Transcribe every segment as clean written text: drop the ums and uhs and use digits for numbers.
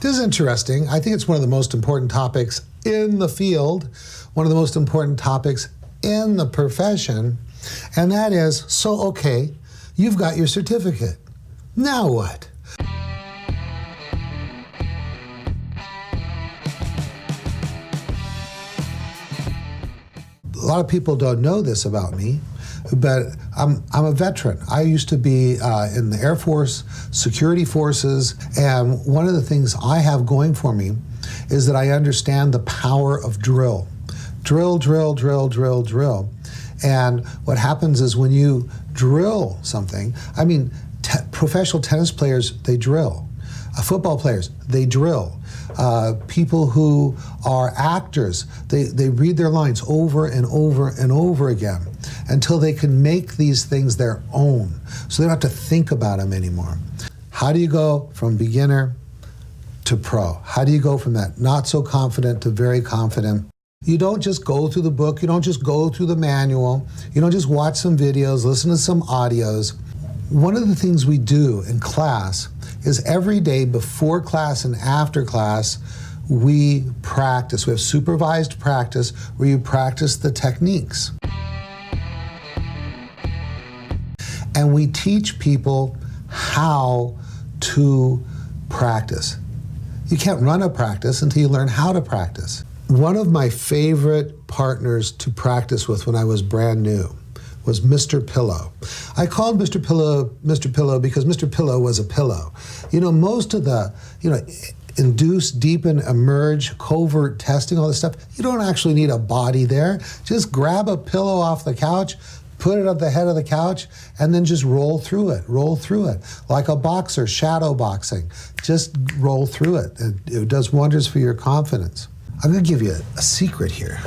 This is interesting. I think it's one of the most important topics in the field, one of the most important topics in the profession, and that is, so okay, you've got your certificate. Now what? A lot of people don't know this about me, but I'm a veteran. I used to be in the Air Force, security forces, and one of the things I have going for me is that I understand the power of drill. Drill, drill, drill, drill, drill. And what happens is when you drill something, I mean, professional tennis players, they drill. Football players, they drill. People who are actors, they read their lines over and over and over again until they can make these things their own. So they don't have to think about them anymore. How do you go from beginner to pro? How do you go from that not so confident to very confident? You don't just go through the book, you don't just go through the manual, you don't just watch some videos, listen to some audios. One of the things we do in class is every day before class and after class, we practice. We have supervised practice where you practice the techniques. And we teach people how to practice. You can't run a practice until you learn how to practice. One of my favorite partners to practice with when I was brand new was Mr. Pillow. I called Mr. Pillow because Mr. Pillow was a pillow. You know, most of the, induce, deepen, emerge, covert testing, all this stuff, you don't actually need a body there. Just grab a pillow off the couch, put it at the head of the couch, and then just roll through it. Like a boxer, shadow boxing. Just roll through it. It does wonders for your confidence. I'm gonna give you a secret here.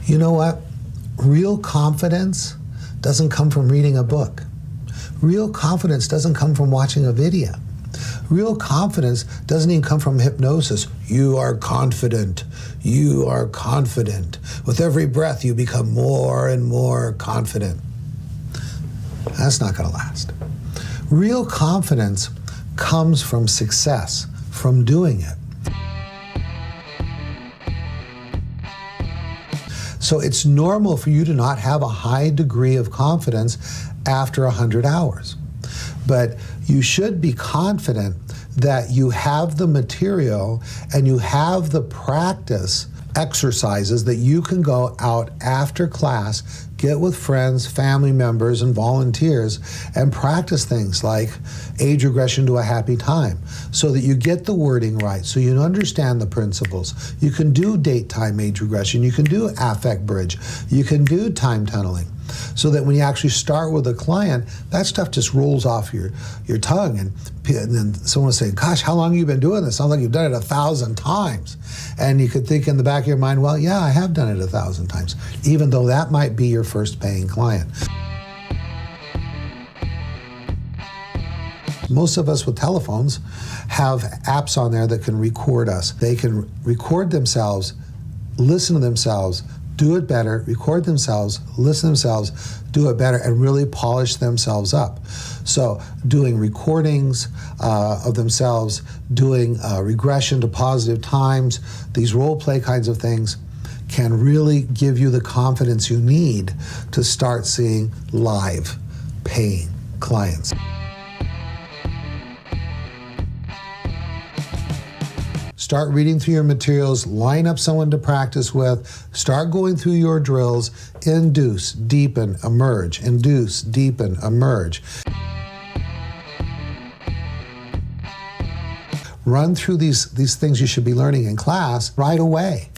You know what? Real confidence doesn't come from reading a book. Real confidence doesn't come from watching a video. Real confidence doesn't even come from hypnosis. You are confident. You are confident. With every breath, you become more and more confident. That's not going to last. Real confidence comes from success, from doing it. So it's normal for you to not have a high degree of confidence after 100 hours. But you should be confident that you have the material and you have the practice exercises that you can go out after class, get with friends, family members, and volunteers, and practice things like age regression to a happy time, so that you get the wording right, so you understand the principles. You can do date-time age regression, you can do affect bridge, you can do time tunneling, so that when you actually start with a client, that stuff just rolls off your tongue, and then someone will say, gosh, how long have you been doing this? Sounds like you've done it 1,000 times. And you could think in the back of your mind, well, yeah, I have done it 1,000 times, even though that might be your first paying client. Most of us with telephones have apps on there that can record us. They can record themselves, listen to themselves, do it better, record themselves, listen to themselves, do it better, and really polish themselves up. So doing recordings of themselves, doing regression to positive times, these role play kinds of things can really give you the confidence you need to start seeing live paying clients. Start reading through your materials, line up someone to practice with, start going through your drills, induce, deepen, emerge, induce, deepen, emerge. Run through these things you should be learning in class right away.